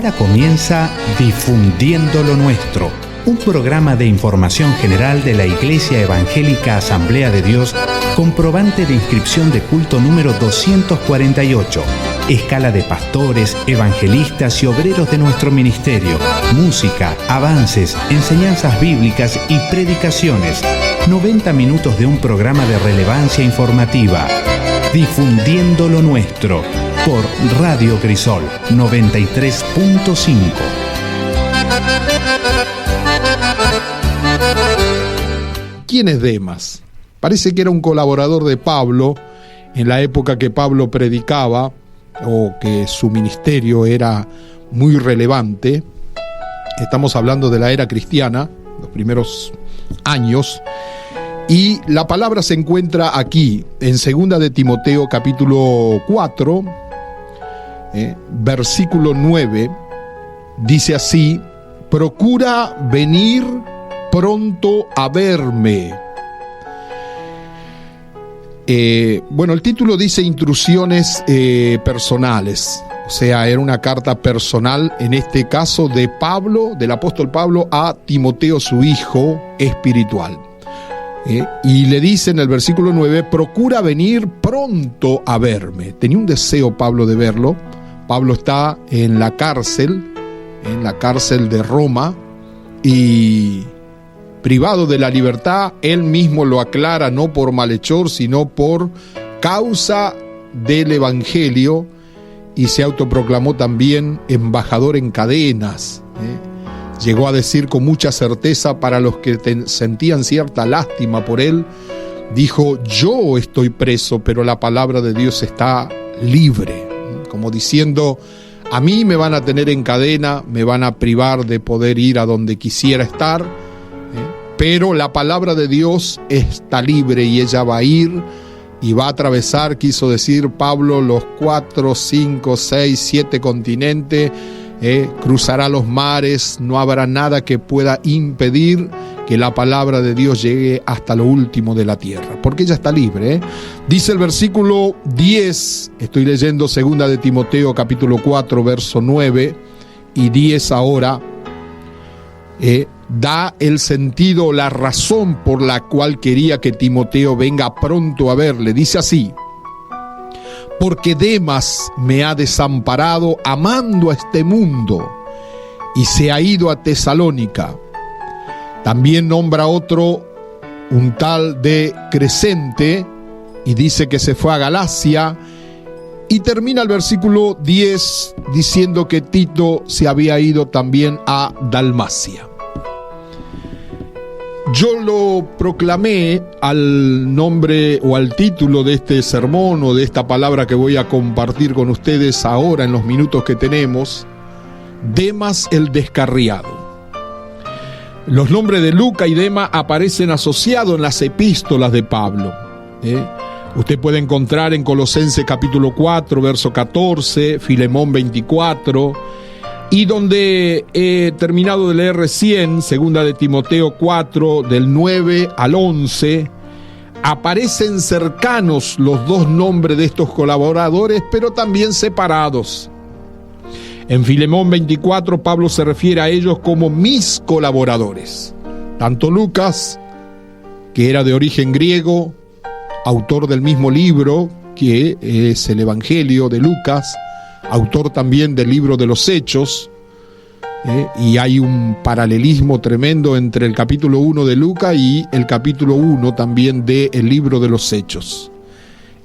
Ahora comienza Difundiendo lo Nuestro, un programa de información general de la Iglesia Evangélica Asamblea de Dios, comprobante de inscripción de culto número 248, escala de pastores, evangelistas y obreros de nuestro ministerio, música, avances, enseñanzas bíblicas y predicaciones. 90 minutos de un programa de relevancia informativa. Difundiendo lo Nuestro, por Radio Crisol 93.5. ¿Quién es Demas? Parece que era un colaborador de Pablo en la época que Pablo predicaba, o que su ministerio era muy relevante. Estamos hablando de la era cristiana, los primeros años. Y la palabra se encuentra aquí, en 2 de Timoteo capítulo 4, versículo 9, dice así: procura venir pronto a verme. El título dice instrucciones personales, o sea, era una carta personal, en este caso de Pablo, del apóstol Pablo, a Timoteo, su hijo espiritual. Y le dice en el versículo 9, procura venir pronto a verme. Tenía un deseo Pablo de verlo. Pablo está en la cárcel de Roma, y privado de la libertad. Él mismo lo aclara, no por malhechor, sino por causa del Evangelio, y se autoproclamó también embajador en cadenas. Llegó a decir con mucha certeza, para los que sentían cierta lástima por él, dijo: yo estoy preso, pero la palabra de Dios está libre. Como diciendo, a mí me van a tener en cadena, me van a privar de poder ir a donde quisiera estar, pero la palabra de Dios está libre y ella va a ir y va a atravesar, quiso decir Pablo, los 4, 5, 6, 7 continentes, cruzará los mares, no habrá nada que pueda impedir que la palabra de Dios llegue hasta lo último de la tierra, porque ella está libre. Dice el versículo 10, estoy leyendo 2 de Timoteo capítulo 4, verso 9 y 10 ahora, da el sentido, la razón por la cual quería que Timoteo venga pronto a verle. Dice así: porque Demas me ha desamparado amando a este mundo y se ha ido a Tesalónica. También nombra otro, un tal de Crescente, y dice que se fue a Galacia, y termina el versículo 10 diciendo que Tito se había ido también a Dalmacia. Yo lo proclamé al nombre o al título de este sermón, o de esta palabra que voy a compartir con ustedes ahora en los minutos que tenemos: Demas el descarriado. Los nombres de Lucas y Demas aparecen asociados en las epístolas de Pablo. Usted puede encontrar en Colosenses capítulo 4, verso 14, Filemón 24, y donde he terminado de leer recién, 2 de Timoteo 4, del 9 al 11, aparecen cercanos los dos nombres de estos colaboradores, pero también separados. En Filemón 24, Pablo se refiere a ellos como mis colaboradores. Tanto Lucas, que era de origen griego, autor del mismo libro que es el Evangelio de Lucas, autor también del libro de los Hechos, y hay un paralelismo tremendo entre el capítulo 1 de Lucas y el capítulo 1 también del libro de los Hechos.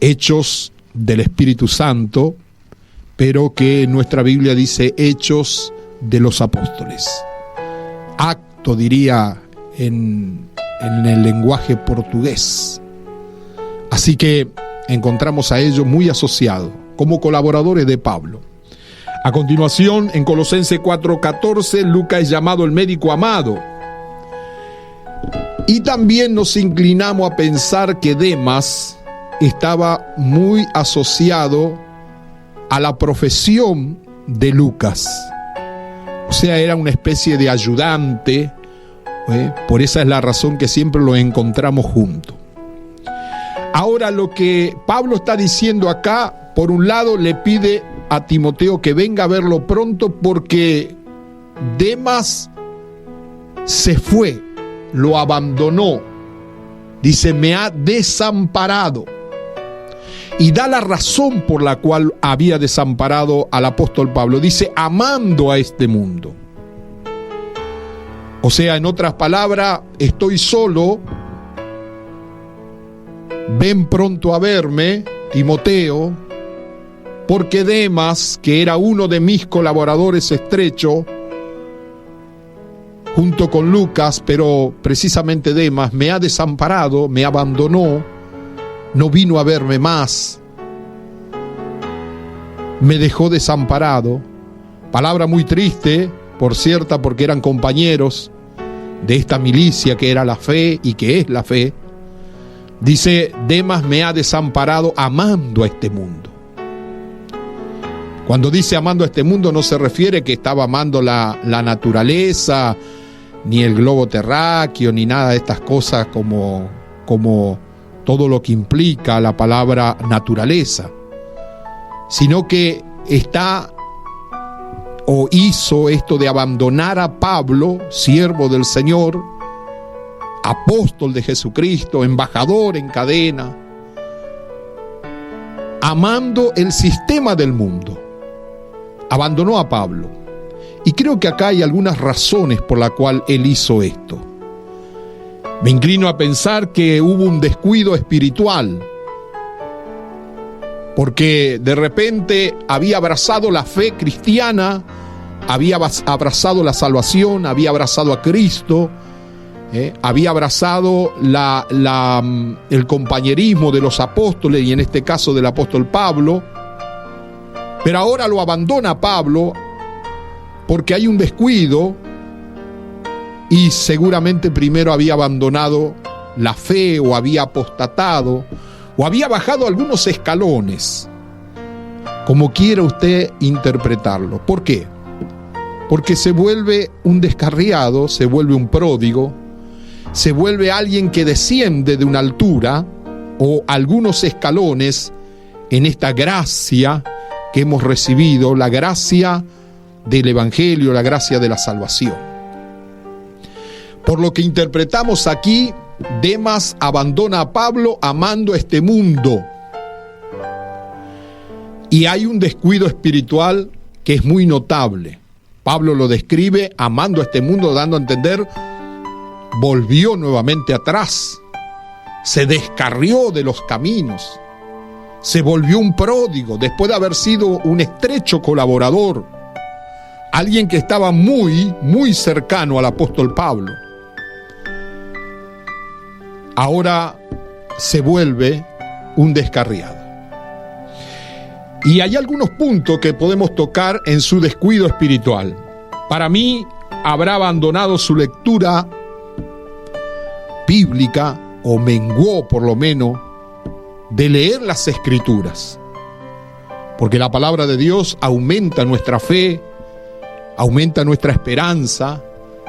Hechos del Espíritu Santo, pero que en nuestra Biblia dice Hechos de los Apóstoles. Acto, diría en el lenguaje portugués. Así que encontramos a ellos muy asociados, como colaboradores de Pablo. A continuación, en Colosenses 4:14, Lucas es llamado el médico amado. Y también nos inclinamos a pensar que Demas estaba muy asociado a la profesión de Lucas. O sea, era una especie de ayudante. Por esa es la razón que siempre los encontramos juntos. Ahora, lo que Pablo está diciendo acá, por un lado le pide a Timoteo que venga a verlo pronto porque Demas se fue, lo abandonó. Dice, me ha desamparado. Y da la razón por la cual había desamparado al apóstol Pablo. Dice, amando a este mundo. O sea, en otras palabras, estoy solo. Ven pronto a verme, Timoteo, porque Demas, que era uno de mis colaboradores estrechos, junto con Lucas, pero precisamente Demas, me ha desamparado, me abandonó, no vino a verme más, me dejó desamparado. Palabra muy triste, por cierta, porque eran compañeros de esta milicia que era la fe y que es la fe. Dice, Demas me ha desamparado amando a este mundo. Cuando dice amando a este mundo no se refiere que estaba amando la naturaleza, ni el globo terráqueo, ni nada de estas cosas como todo lo que implica la palabra naturaleza, sino que está o hizo esto de abandonar a Pablo, siervo del Señor, apóstol de Jesucristo, embajador en cadena, amando el sistema del mundo. Abandonó a Pablo. Y creo que acá hay algunas razones por las cuales él hizo esto. Me inclino a pensar que hubo un descuido espiritual, porque de repente había abrazado la fe cristiana, había abrazado la salvación, había abrazado a Cristo, había abrazado el compañerismo de los apóstoles, y en este caso del apóstol Pablo, pero ahora lo abandona Pablo porque hay un descuido, y seguramente primero había abandonado la fe, o había apostatado, o había bajado algunos escalones, como quiera usted interpretarlo. ¿Por qué? Porque se vuelve un descarriado, se vuelve un pródigo, se vuelve alguien que desciende de una altura o algunos escalones en esta gracia que hemos recibido, la gracia del Evangelio, la gracia de la salvación. Por lo que interpretamos aquí, Demas abandona a Pablo amando este mundo. Y hay un descuido espiritual que es muy notable. Pablo lo describe amando a este mundo, dando a entender, volvió nuevamente atrás, se descarrió de los caminos, se volvió un pródigo después de haber sido un estrecho colaborador, alguien que estaba muy, muy cercano al apóstol Pablo. Ahora se vuelve un descarriado. Y hay algunos puntos que podemos tocar en su descuido espiritual. Para mí, habrá abandonado su lectura bíblica, o menguó por lo menos de leer las Escrituras, porque la palabra de Dios aumenta nuestra fe, aumenta nuestra esperanza.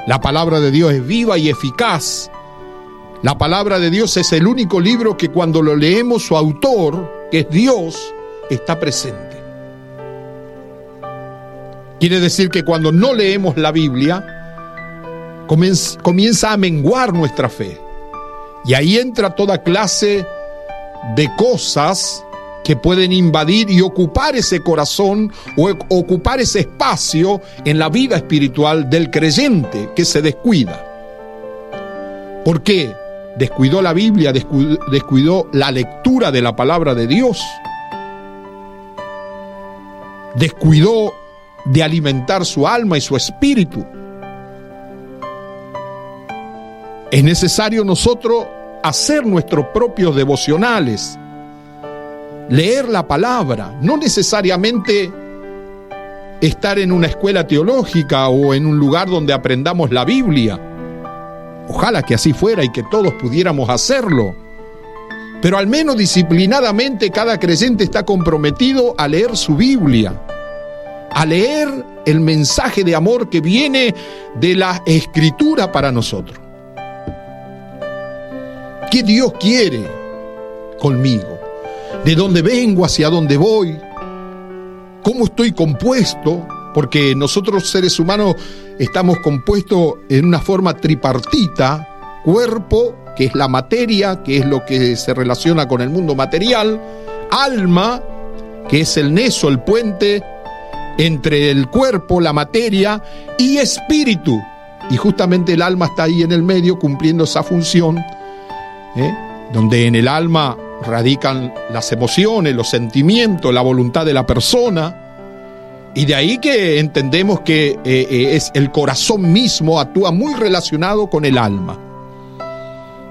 La palabra de Dios es viva y eficaz. La palabra de Dios es el único libro que cuando lo leemos, su autor, que es Dios, está presente. Quiere decir que cuando no leemos la Biblia, comienza a menguar nuestra fe. Y ahí entra toda clase de cosas que pueden invadir y ocupar ese corazón, o ocupar ese espacio en la vida espiritual del creyente que se descuida. ¿Por qué? Descuidó la Biblia, descuidó la lectura de la palabra de Dios, descuidó de alimentar su alma y su espíritu. Es necesario nosotros hacer nuestros propios devocionales, leer la palabra, no necesariamente estar en una escuela teológica o en un lugar donde aprendamos la Biblia. Ojalá que así fuera y que todos pudiéramos hacerlo. Pero al menos disciplinadamente cada creyente está comprometido a leer su Biblia, a leer el mensaje de amor que viene de la Escritura para nosotros. ¿Qué Dios quiere conmigo? ¿De dónde vengo? ¿Hacia dónde voy? cómo estoy compuesto, porque nosotros seres humanos estamos compuestos en una forma tripartita: cuerpo, que es la materia, que es lo que se relaciona con el mundo material; alma, que es el nexo, el puente entre el cuerpo, la materia, y espíritu. Y justamente el alma está ahí en el medio cumpliendo esa función, donde en el alma radican las emociones, los sentimientos, la voluntad de la persona. Y de ahí que entendemos que es el corazón mismo actúa muy relacionado con el alma.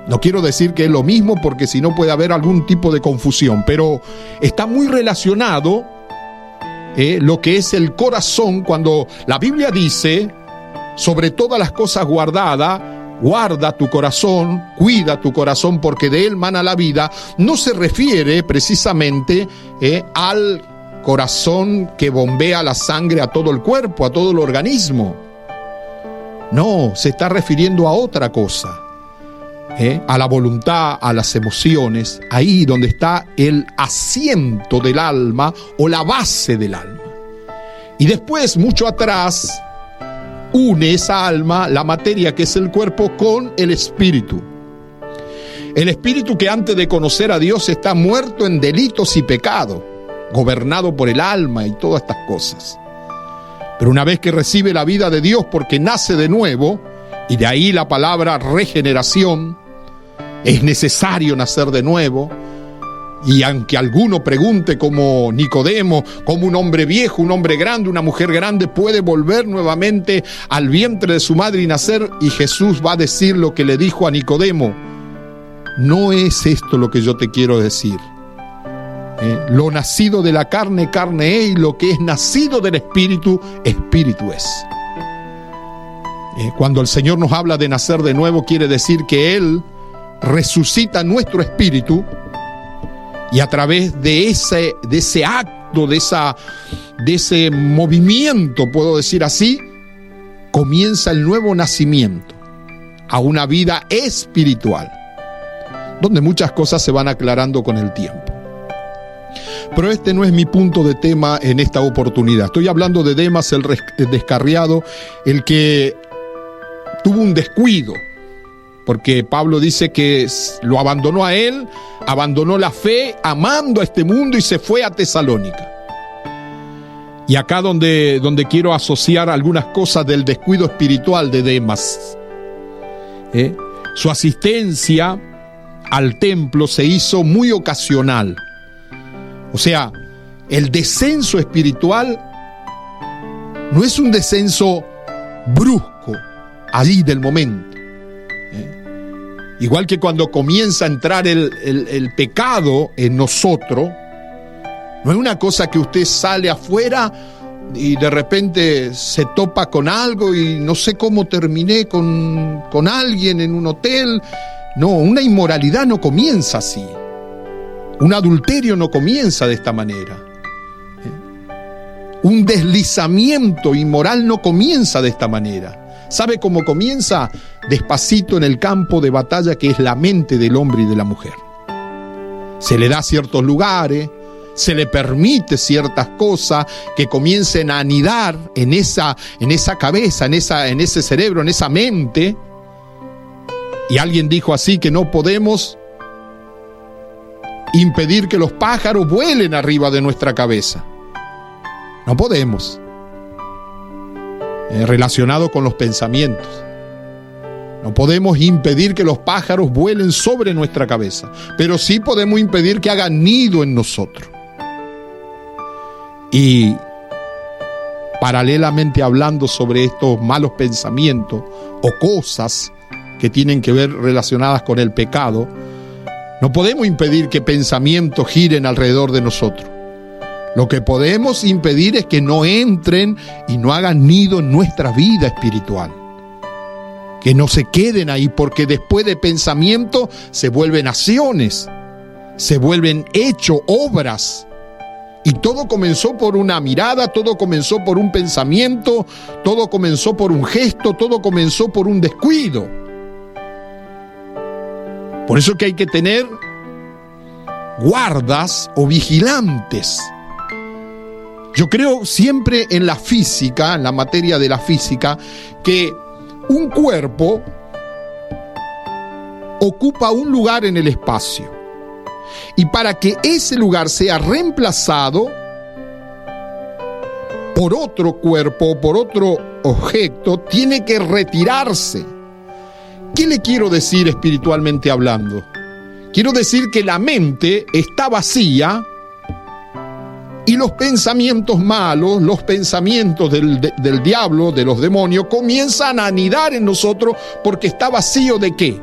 No quiero decir que es lo mismo, porque si no puede haber algún tipo de confusión, pero está muy relacionado lo que es el corazón. Cuando la Biblia dice: sobre todas las cosas guardadas, guarda tu corazón, cuida tu corazón, porque de él mana la vida, no se refiere precisamente al corazón que bombea la sangre a todo el cuerpo, a todo el organismo. No, se está refiriendo a otra cosa, a la voluntad, a las emociones, ahí donde está el asiento del alma o la base del alma. Y después, mucho atrás, une esa alma, la materia que es el cuerpo, con el espíritu. El espíritu, que antes de conocer a Dios está muerto en delitos y pecados, gobernado por el alma y todas estas cosas. Pero una vez que recibe la vida de Dios, porque nace de nuevo, y de ahí la palabra regeneración, es necesario nacer de nuevo. Y aunque alguno pregunte, como Nicodemo, cómo un hombre viejo, un hombre grande, una mujer grande puede volver nuevamente al vientre de su madre y nacer, y Jesús va a decir lo que le dijo a Nicodemo: no es esto lo que yo te quiero decir. Lo nacido de la carne, carne es, y lo que es nacido del espíritu, espíritu es. Cuando el Señor nos habla de nacer de nuevo, quiere decir que Él resucita nuestro espíritu, y a través de ese acto, de ese movimiento, puedo decir así, comienza el nuevo nacimiento a una vida espiritual, donde muchas cosas se van aclarando con el tiempo. Pero este no es mi punto de tema en esta oportunidad. Estoy hablando de Demas, el descarriado, el que tuvo un descuido, porque Pablo dice que lo abandonó a él, abandonó la fe, amando a este mundo, y se fue a Tesalónica. Y acá donde quiero asociar algunas cosas del descuido espiritual de Demas. Su asistencia al templo se hizo muy ocasional. O sea, el descenso espiritual no es un descenso brusco, allí del momento. Igual que cuando comienza a entrar el pecado en nosotros, no es una cosa que usted sale afuera y de repente se topa con algo y no sé cómo terminé con alguien en un hotel. No, una inmoralidad no comienza así. Un adulterio no comienza de esta manera. Un deslizamiento inmoral no comienza de esta manera. ¿Sabe cómo comienza? Despacito en el campo de batalla que es la mente del hombre y de la mujer. Se le da ciertos lugares, se le permite ciertas cosas que comiencen a anidar en esa cabeza, en ese cerebro, en esa mente. Y alguien dijo así que no podemos impedir que los pájaros vuelen arriba de nuestra cabeza. No podemos. Relacionado con los pensamientos. No podemos impedir que los pájaros vuelen sobre nuestra cabeza, pero sí podemos impedir que hagan nido en nosotros. Y paralelamente hablando sobre estos malos pensamientos o cosas que tienen que ver relacionadas con el pecado, no podemos impedir que pensamientos giren alrededor de nosotros. Lo que podemos impedir es que no entren y no hagan nido en nuestra vida espiritual. Que no se queden ahí, porque después de pensamiento se vuelven acciones, se vuelven hechos, obras. Y todo comenzó por una mirada, todo comenzó por un pensamiento, todo comenzó por un gesto, todo comenzó por un descuido. Por eso que hay que tener guardas o vigilantes Yo creo siempre en la física, en la materia de la física, que un cuerpo ocupa un lugar en el espacio. Y para que ese lugar sea reemplazado por otro cuerpo, por otro objeto, tiene que retirarse. ¿Qué le quiero decir espiritualmente hablando? Quiero decir que la mente está vacía y los pensamientos malos, los pensamientos del diablo, de los demonios, comienzan a anidar en nosotros porque está vacío ¿de qué?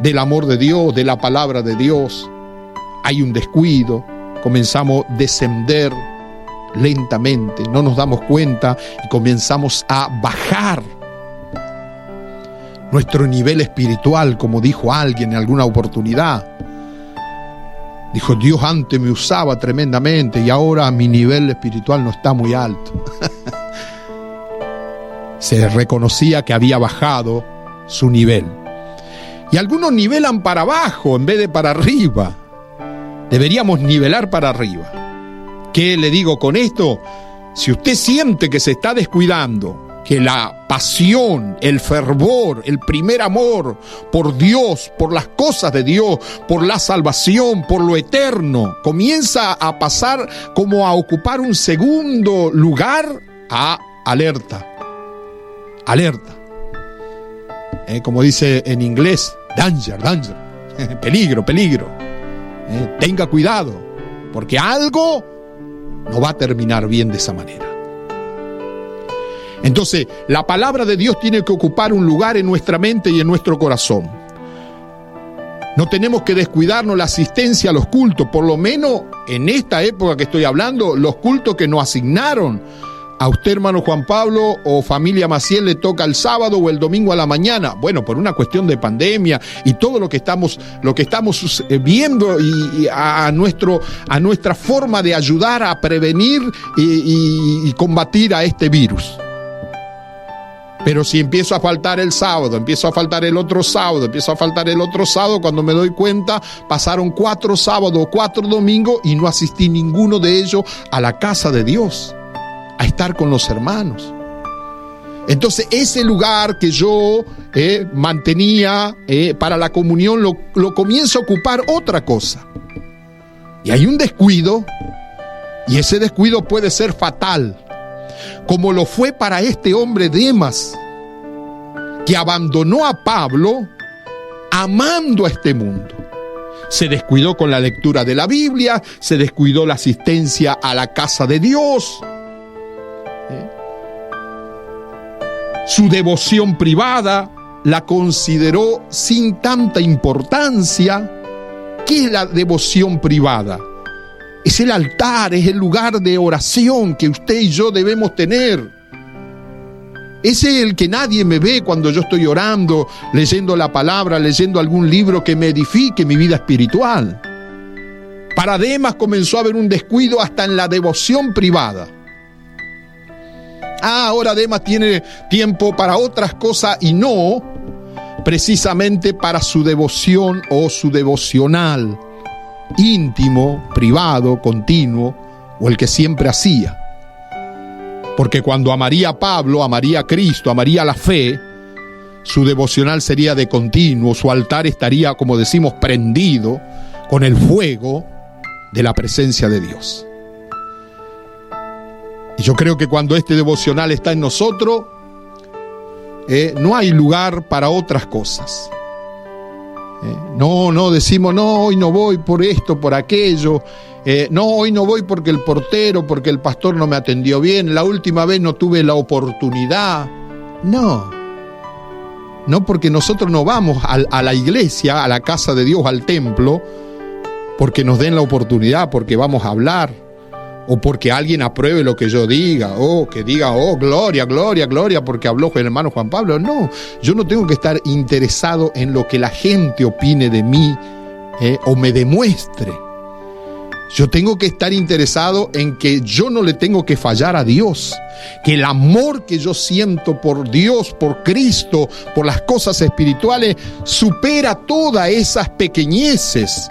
Del amor de Dios, de la palabra de Dios. Hay un descuido, comenzamos a descender lentamente, no nos damos cuenta y comenzamos a bajar nuestro nivel espiritual, como dijo alguien en alguna oportunidad. Dijo, Dios antes me usaba tremendamente y ahora mi nivel espiritual no está muy alto. Se reconocía que había bajado su nivel. Y algunos nivelan para abajo en vez de para arriba. Deberíamos nivelar para arriba. ¿Qué le digo con esto? Si usted siente que se está descuidando, que la pasión, el fervor, el primer amor por Dios, por las cosas de Dios, por la salvación, por lo eterno, comienza a pasar como a ocupar un segundo lugar, alerta. Alerta. Como dice en inglés, danger, danger. Peligro, peligro. Tenga cuidado, porque algo no va a terminar bien de esa manera. Entonces, la palabra de Dios tiene que ocupar un lugar en nuestra mente y en nuestro corazón. No tenemos que descuidarnos la asistencia a los cultos, por lo menos en esta época que estoy hablando, los cultos que nos asignaron. A usted, hermano Juan Pablo, o familia Maciel, le toca el sábado o el domingo a la mañana. Bueno, por una cuestión de pandemia y todo lo que estamos viendo y a nuestra forma de ayudar a prevenir y combatir a este virus. Pero si empiezo a faltar el sábado, empiezo a faltar el otro sábado, cuando me doy cuenta, pasaron 4 sábados, 4 domingos y no asistí ninguno de ellos a la casa de Dios, a estar con los hermanos. Entonces ese lugar que yo mantenía para la comunión lo comienzo a ocupar otra cosa. Y hay un descuido, y ese descuido puede ser fatal, como lo fue para este hombre Demas, que abandonó a Pablo amando a este mundo. Se descuidó con la lectura de la Biblia, se descuidó la asistencia a la casa de Dios. Su devoción privada la consideró sin tanta importancia. ¿Qué es la devoción privada? Es el altar, es el lugar de oración que usted y yo debemos tener. Ese es el que nadie me ve cuando yo estoy orando, leyendo la palabra, leyendo algún libro que me edifique mi vida espiritual. Para Demas comenzó a haber un descuido hasta en la devoción privada. Ahora Demas tiene tiempo para otras cosas y no precisamente para su devoción o su devocional íntimo, privado, continuo, o el que siempre hacía. Porque cuando amaría a Pablo, amaría a Cristo, amaría la fe, su devocional sería de continuo, su altar estaría, como decimos, prendido con el fuego de la presencia de Dios. Y yo creo que cuando este devocional está en nosotros, no hay lugar para otras cosas. No decimos, no, hoy no voy por esto, por aquello. No, hoy no voy porque el portero, porque el pastor no me atendió bien. La última vez no tuve la oportunidad. No, porque nosotros no vamos a la iglesia, a la casa de Dios, al templo, porque nos den la oportunidad, porque vamos a hablar. O porque alguien apruebe lo que yo diga, o que diga, gloria, gloria, gloria, porque habló el hermano Juan Pablo. No, yo no tengo que estar interesado en lo que la gente opine de mí o me demuestre. Yo tengo que estar interesado en que yo no le tengo que fallar a Dios, que el amor que yo siento por Dios, por Cristo, por las cosas espirituales, supera todas esas pequeñeces.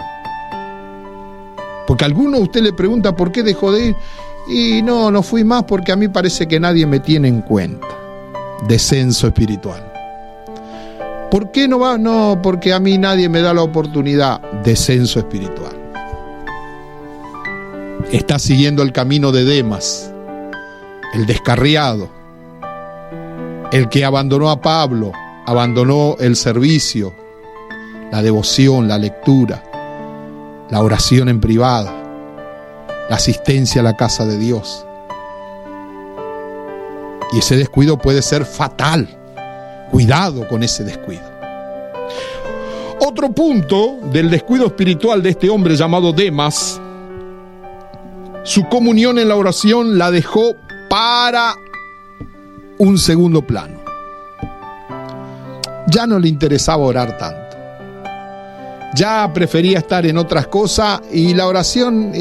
Porque a alguno usted le pregunta por qué dejó de ir. Y no fui más porque a mí parece que nadie me tiene en cuenta. Descenso espiritual. ¿Por qué no va? No, porque a mí nadie me da la oportunidad. Descenso espiritual. Está siguiendo el camino de Demas, el descarriado, el que abandonó a Pablo, abandonó el servicio, la devoción, la lectura, la oración en privada, la asistencia a la casa de Dios. Y ese descuido puede ser fatal. Cuidado con ese descuido. Otro punto del descuido espiritual de este hombre llamado Demas, su comunión en la oración la dejó para un segundo plano. Ya no le interesaba orar tanto. Ya prefería estar en otras cosas y la oración,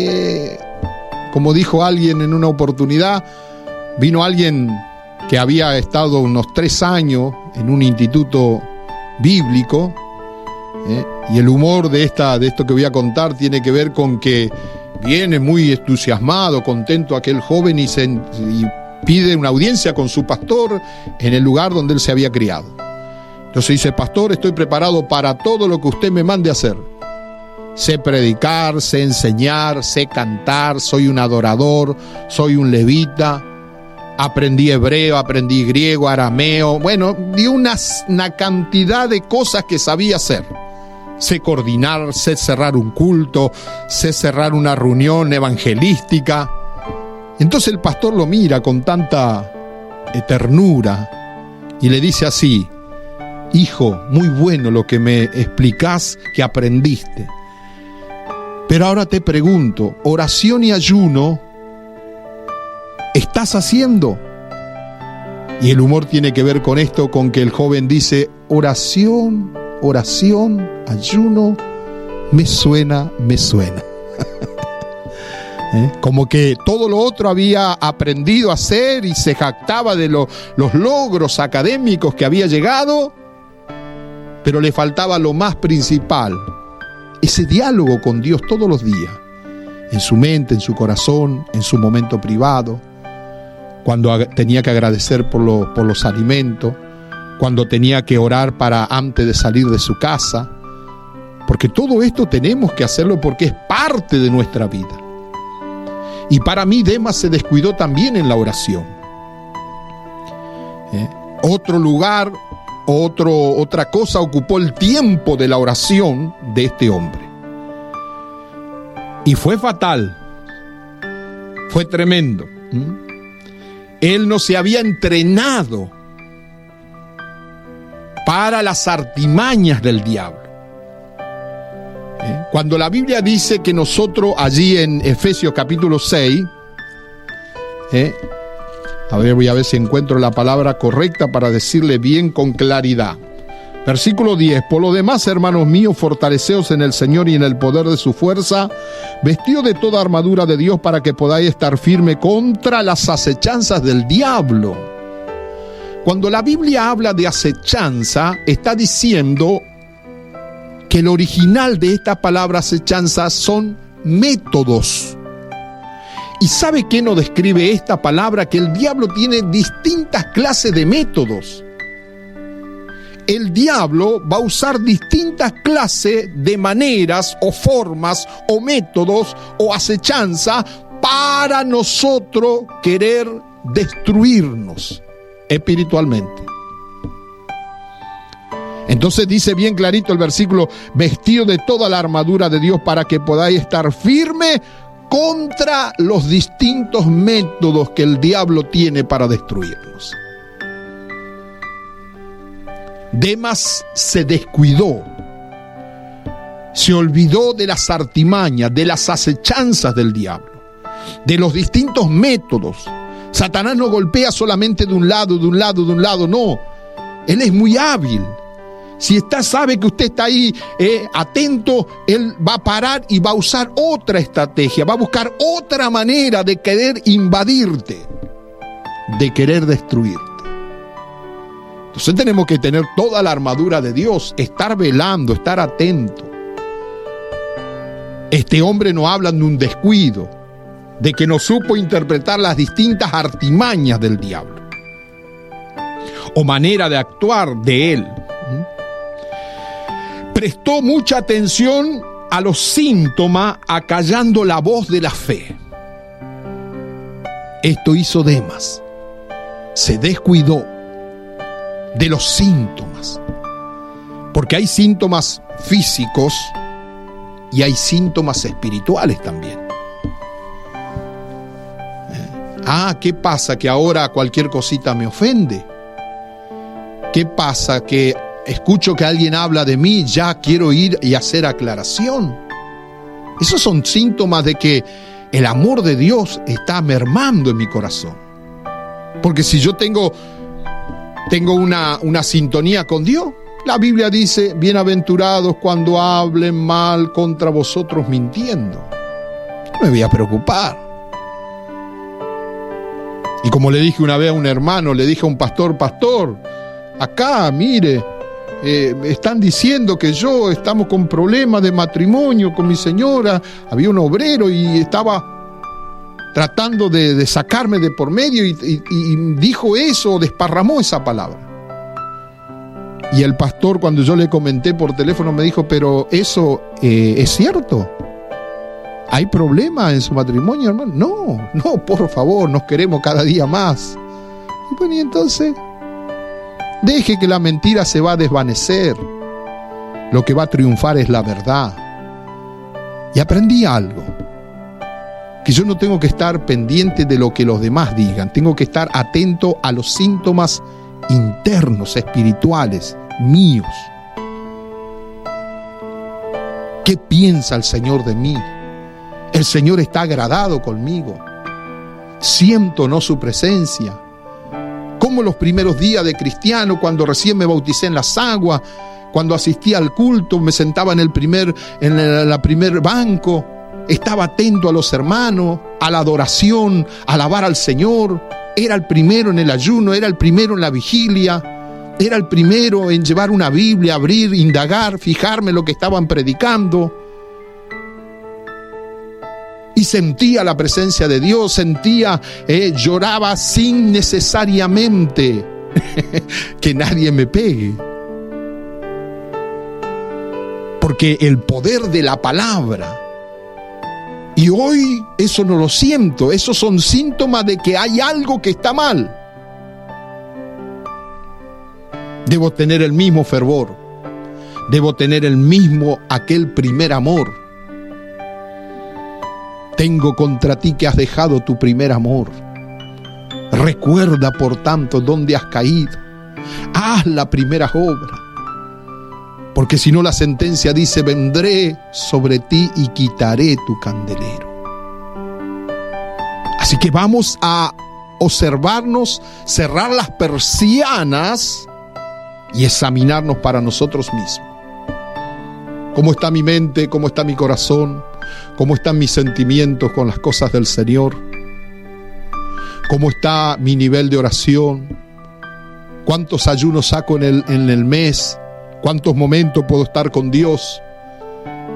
como dijo alguien en una oportunidad, vino alguien que había estado unos 3 años en un instituto bíblico, y el humor de esto que voy a contar tiene que ver con que viene muy entusiasmado, contento aquel joven y pide una audiencia con su pastor en el lugar donde él se había criado. Entonces dice: pastor, estoy preparado para todo lo que usted me mande hacer. Sé predicar, sé enseñar, sé cantar, soy un adorador, soy un levita. Aprendí hebreo, aprendí griego, arameo. Bueno, dio una cantidad de cosas que sabía hacer. Sé coordinar, sé cerrar un culto, sé cerrar una reunión evangelística. Entonces el pastor lo mira con tanta ternura y le dice así: hijo, muy bueno lo que me explicás que aprendiste. Pero ahora te pregunto, oración y ayuno, ¿estás haciendo? Y el humor tiene que ver con esto, con que el joven dice: oración, ayuno, me suena. Como que todo lo otro había aprendido a hacer y se jactaba de los logros académicos que había llegado, pero le faltaba lo más principal, ese diálogo con Dios todos los días, en su mente, en su corazón, en su momento privado, cuando tenía que agradecer por los alimentos, cuando tenía que orar antes de salir de su casa, porque todo esto tenemos que hacerlo porque es parte de nuestra vida. Y para mí Demas se descuidó también en la oración. Otro lugar, otra cosa ocupó el tiempo de la oración de este hombre. Y fue fatal, fue tremendo. Él no se había entrenado para las artimañas del diablo. Cuando la Biblia dice que nosotros, allí en Efesios capítulo 6, voy a ver si encuentro la palabra correcta para decirle bien con claridad. Versículo 10: por lo demás, hermanos míos, fortaleceos en el Señor y en el poder de su fuerza, vestidos de toda armadura de Dios para que podáis estar firme contra las acechanzas del diablo. Cuando la Biblia habla de acechanza, está diciendo que el original de esta palabra acechanza son métodos. ¿Y sabe qué nos describe esta palabra? Que el diablo tiene distintas clases de métodos. El diablo va a usar distintas clases de maneras o formas o métodos o acechanza para nosotros querer destruirnos espiritualmente. Entonces dice bien clarito el versículo: vestido de toda la armadura de Dios para que podáis estar firme contra los distintos métodos que el diablo tiene para destruirnos. Demas se descuidó, se olvidó de las artimañas, de las acechanzas del diablo, de los distintos métodos. Satanás no golpea solamente de un lado, no. Él es muy hábil. Si sabe que usted está ahí atento, él va a parar y va a usar otra estrategia, va a buscar otra manera de querer invadirte, de querer destruirte. Entonces tenemos que tener toda la armadura de Dios, estar velando, estar atento. Este hombre no habla de un descuido, de que no supo interpretar las distintas artimañas del diablo o manera de actuar de él. Prestó mucha atención a los síntomas, acallando la voz de la fe. Esto hizo Demas. Se descuidó de los síntomas, porque hay síntomas físicos y hay síntomas espirituales también. ¿Qué pasa? Que ahora cualquier cosita me ofende. ¿Qué pasa? Que escucho que alguien habla de mí, ya quiero ir y hacer aclaración. Esos son síntomas de que el amor de Dios está mermando en mi corazón. Porque si yo tengo una sintonía con Dios, la Biblia dice, bienaventurados cuando hablen mal contra vosotros mintiendo. No me voy a preocupar. Y como le dije una vez a un hermano, le dije a un pastor, acá, mire, están diciendo que estamos con problemas de matrimonio con mi señora. Había un obrero y estaba tratando de sacarme de por medio y dijo eso, desparramó esa palabra. Y el pastor, cuando yo le comenté por teléfono, me dijo, pero eso es cierto. ¿Hay problema en su matrimonio, hermano? No, por favor, nos queremos cada día más. Y bueno, y entonces, deje que la mentira se va a desvanecer. Lo que va a triunfar es la verdad. Y aprendí algo, que yo no tengo que estar pendiente de lo que los demás digan, tengo que estar atento a los síntomas internos, espirituales, míos. ¿Qué piensa el Señor de mí? El Señor está agradado conmigo. Siento no su presencia. Como los primeros días de cristiano, cuando recién me bauticé en las aguas, cuando asistía al culto, me sentaba en el primer banco, estaba atento a los hermanos, a la adoración, a alabar al Señor. Era el primero en el ayuno, era el primero en la vigilia, era el primero en llevar una Biblia, abrir, indagar, fijarme en lo que estaban predicando. Y sentía la presencia de Dios, lloraba sin necesariamente que nadie me pegue. Porque el poder de la palabra. Y hoy eso no lo siento, esos son síntomas de que hay algo que está mal. Debo tener el mismo fervor, debo tener aquel primer amor. Tengo contra ti que has dejado tu primer amor. Recuerda, por tanto, dónde has caído. Haz la primera obra. Porque si no, la sentencia dice, vendré sobre ti y quitaré tu candelero. Así que vamos a observarnos, cerrar las persianas y examinarnos para nosotros mismos. ¿Cómo está mi mente? ¿Cómo está mi corazón? ¿Cómo están mis sentimientos con las cosas del Señor? ¿Cómo está mi nivel de oración? ¿Cuántos ayunos saco en el mes? ¿Cuántos momentos puedo estar con Dios?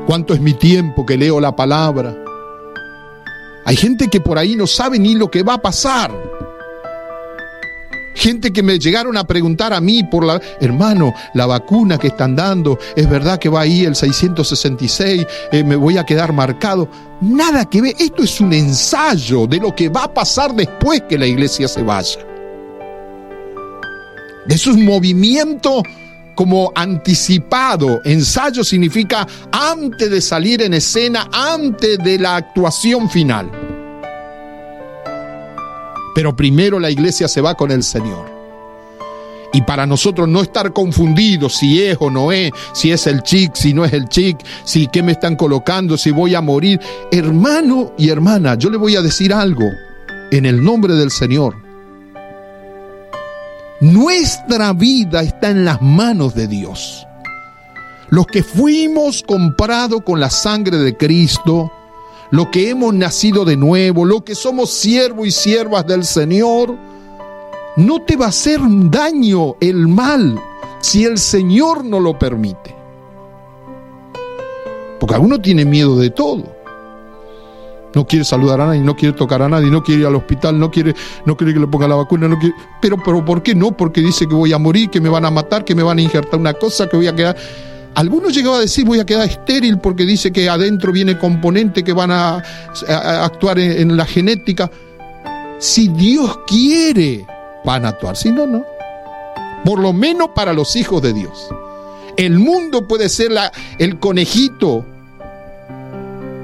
¿Cuánto es mi tiempo que leo la palabra? Hay gente que por ahí no sabe ni lo que va a pasar. Gente que me llegaron a preguntar a mí hermano, la vacuna que están dando, ¿es verdad que va ahí el 666? ¿Me voy a quedar marcado? Nada que ver, esto es un ensayo de lo que va a pasar después que la iglesia se vaya. Eso es un movimiento como anticipado. Ensayo significa antes de salir en escena, antes de la actuación final. Pero primero la iglesia se va con el Señor. Y para nosotros no estar confundidos si es o no es, si es el chic, si no es el chic, si qué me están colocando, si voy a morir. Hermano y hermana, yo le voy a decir algo en el nombre del Señor. Nuestra vida está en las manos de Dios. Los que fuimos comprados con la sangre de Cristo, los que hemos nacido de nuevo, los que somos siervos y siervas del Señor, no te va a hacer daño el mal si el Señor no lo permite. Porque alguno tiene miedo de todo. No quiere saludar a nadie, no quiere tocar a nadie, no quiere ir al hospital, no quiere que le ponga la vacuna, no quiere. Pero ¿por qué no? Porque dice que voy a morir, que me van a matar, que me van a injertar una cosa, que voy a quedar... Algunos llegaban a decir voy a quedar estéril porque dice que adentro viene componentes que van a actuar en la genética. Si Dios quiere, van a actuar. Si no, no. Por lo menos para los hijos de Dios. El mundo puede ser el conejito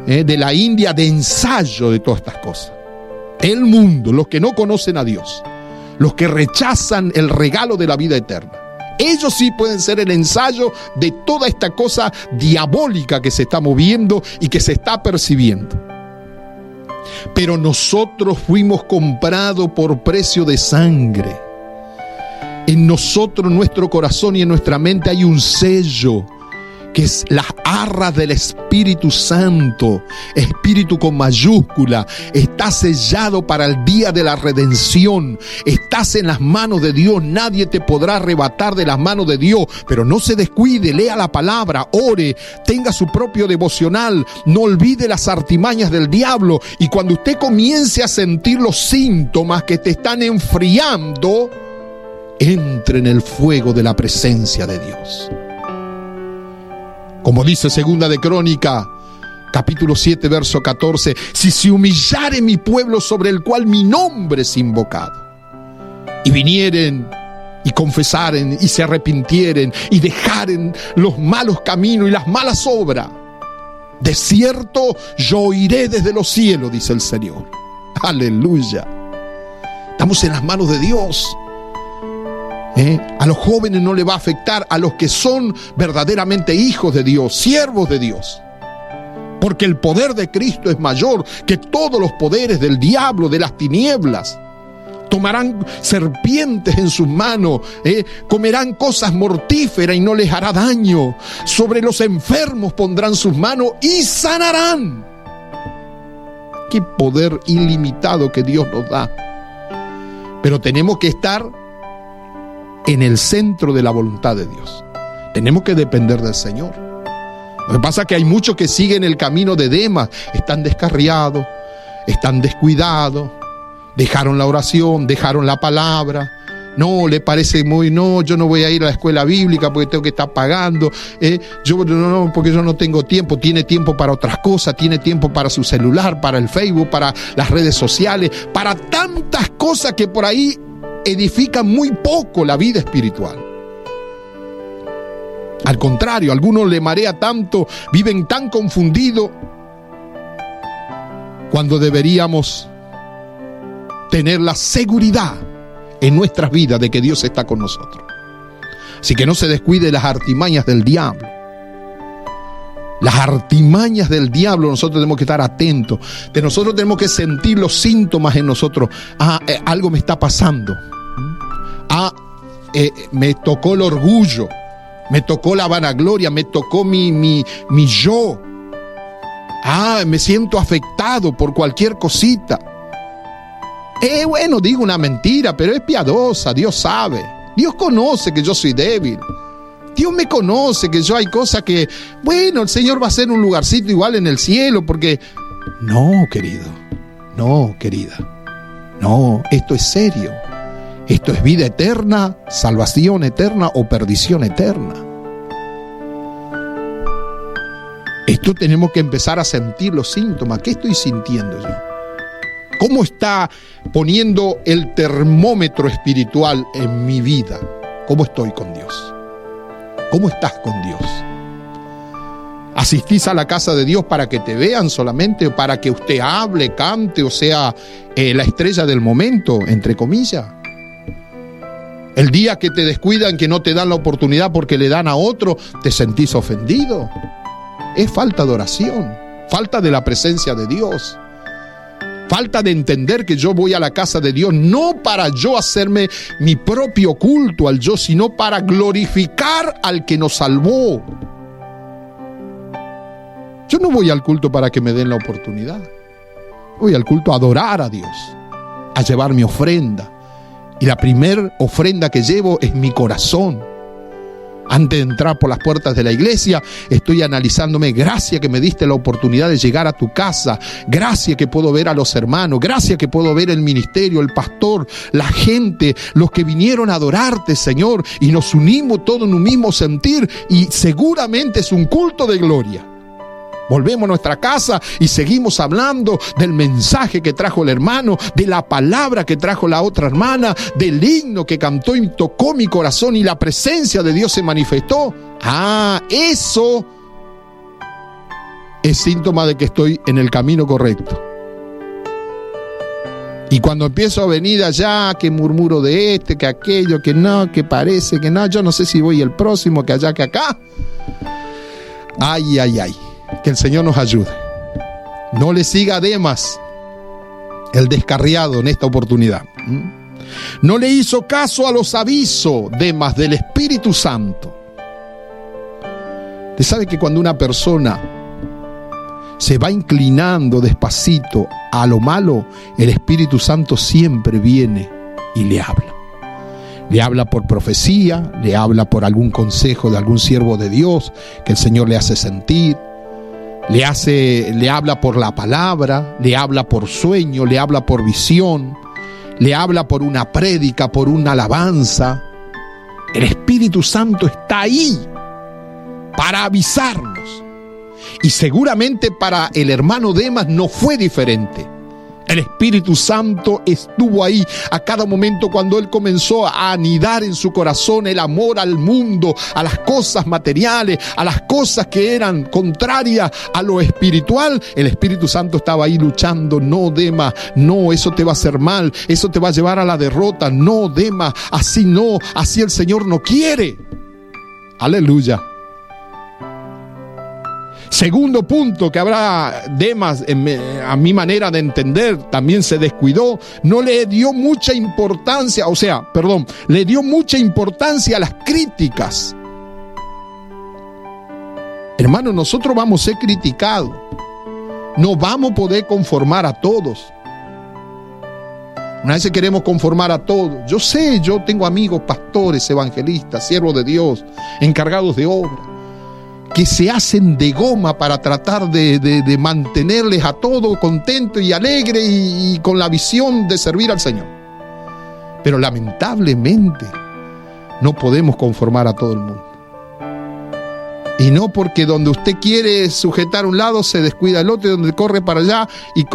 de la India de ensayo de todas estas cosas. El mundo, los que no conocen a Dios, los que rechazan el regalo de la vida eterna, ellos sí pueden ser el ensayo de toda esta cosa diabólica que se está moviendo y que se está percibiendo. Pero nosotros fuimos comprados por precio de sangre. En nosotros, en nuestro corazón y en nuestra mente hay un sello que es las arras del Espíritu Santo, Espíritu con mayúscula. Está sellado para el día de la redención. Estás en las manos de Dios, nadie te podrá arrebatar de las manos de Dios. Pero no se descuide, lea la palabra, ore, tenga su propio devocional, no olvide las artimañas del diablo. Y cuando usted comience a sentir los síntomas que te están enfriando, entre en el fuego de la presencia de Dios. Como dice Segunda de Crónica, capítulo 7, verso 14, si se humillare mi pueblo sobre el cual mi nombre es invocado, y vinieren y confesaren y se arrepintieren y dejaren los malos caminos y las malas obras, de cierto yo oiré desde los cielos, dice el Señor. Aleluya. Estamos en las manos de Dios. A los jóvenes no le va a afectar, a los que son verdaderamente hijos de Dios, siervos de Dios. Porque el poder de Cristo es mayor que todos los poderes del diablo, de las tinieblas. Tomarán serpientes en sus manos, comerán cosas mortíferas y no les hará daño. Sobre los enfermos pondrán sus manos y sanarán. Qué poder ilimitado que Dios nos da. Pero tenemos que estar en el centro de la voluntad de Dios. Tenemos que depender del Señor. Lo que pasa es que hay muchos que siguen el camino de Demas, están descarriados, están descuidados, dejaron la oración, dejaron la palabra. No, le parece no, yo no voy a ir a la escuela bíblica porque tengo que estar pagando. No, porque yo no tengo tiempo. Tiene tiempo para otras cosas, tiene tiempo para su celular, para el Facebook, para las redes sociales, para tantas cosas que por ahí edifican muy poco la vida espiritual. Al contrario, a algunos le marea tanto, viven tan confundidos, cuando deberíamos tener la seguridad en nuestras vidas de que Dios está con nosotros. Así que no se descuide las artimañas del diablo. Las artimañas del diablo, nosotros tenemos que estar atentos. De nosotros tenemos que sentir los síntomas en nosotros. Algo me está pasando. Me tocó el orgullo, me tocó la vanagloria, me tocó mi yo. Me siento afectado por cualquier cosita. Bueno, digo una mentira, pero es piadosa, Dios sabe. Dios conoce que yo soy débil. Dios me conoce que yo hay cosas que, bueno, el Señor va a hacer un lugarcito igual en el cielo, porque... No, querido, no, querida, no, esto es serio. Esto es vida eterna, salvación eterna o perdición eterna. Esto tenemos que empezar a sentir los síntomas. ¿Qué estoy sintiendo yo? ¿Cómo está poniendo el termómetro espiritual en mi vida? ¿Cómo estoy con Dios? ¿Cómo estás con Dios? ¿Asistís a la casa de Dios para que te vean solamente, o para que usted hable, cante, o sea, la estrella del momento, entre comillas? El día que te descuidan, que no te dan la oportunidad porque le dan a otro, te sentís ofendido. Es falta de oración, falta de la presencia de Dios, falta de entender que yo voy a la casa de Dios no para yo hacerme mi propio culto al yo, sino para glorificar al que nos salvó. Yo no voy al culto para que me den la oportunidad. Voy al culto a adorar a Dios, a llevar mi ofrenda. Y la primera ofrenda que llevo es mi corazón. Antes de entrar por las puertas de la iglesia, estoy analizándome. Gracias que me diste la oportunidad de llegar a tu casa. Gracias que puedo ver a los hermanos. Gracias que puedo ver el ministerio, el pastor, la gente, los que vinieron a adorarte, Señor. Y nos unimos todos en un mismo sentir. Y seguramente es un culto de gloria. Volvemos a nuestra casa y seguimos hablando del mensaje que trajo el hermano, de la palabra que trajo la otra hermana, del himno que cantó y tocó mi corazón y la presencia de Dios se manifestó. Eso es síntoma de que estoy en el camino correcto. Y cuando empiezo a venir allá, que murmuro de este, que aquello, que no, que parece, que no, yo no sé si voy el próximo, que allá, que acá. Ay. Que el Señor nos ayude. No le siga a Demas, el descarriado, en esta oportunidad. No le hizo caso a los avisos, Demas, del Espíritu Santo. Usted sabe que cuando una persona se va inclinando despacito a lo malo, el Espíritu Santo siempre viene y le habla. Le habla por profecía, le habla por algún consejo de algún siervo de Dios que el Señor le hace sentir. Le habla por la palabra, le habla por sueño, le habla por visión, le habla por una prédica, por una alabanza. El Espíritu Santo está ahí para avisarnos. Y seguramente para el hermano Demas no fue diferente. El Espíritu Santo estuvo ahí a cada momento cuando él comenzó a anidar en su corazón el amor al mundo, a las cosas materiales, a las cosas que eran contrarias a lo espiritual. El Espíritu Santo estaba ahí luchando. No, Demas, no, eso te va a hacer mal, eso te va a llevar a la derrota. No, Demas, así no, así el Señor no quiere. Aleluya. Segundo punto que habrá Demas, a mi manera de entender, también se descuidó, no le dio mucha importancia, le dio mucha importancia a las críticas. Hermano, nosotros vamos a ser criticados, no vamos a poder conformar a todos. Una vez queremos conformar a todos. Yo sé, yo tengo amigos, pastores, evangelistas, siervos de Dios, encargados de obra, que se hacen de goma para tratar de mantenerles a todos contentos y alegres y con la visión de servir al Señor. Pero lamentablemente no podemos conformar a todo el mundo. Y no porque donde usted quiere sujetar un lado se descuida el otro, y donde corre para allá y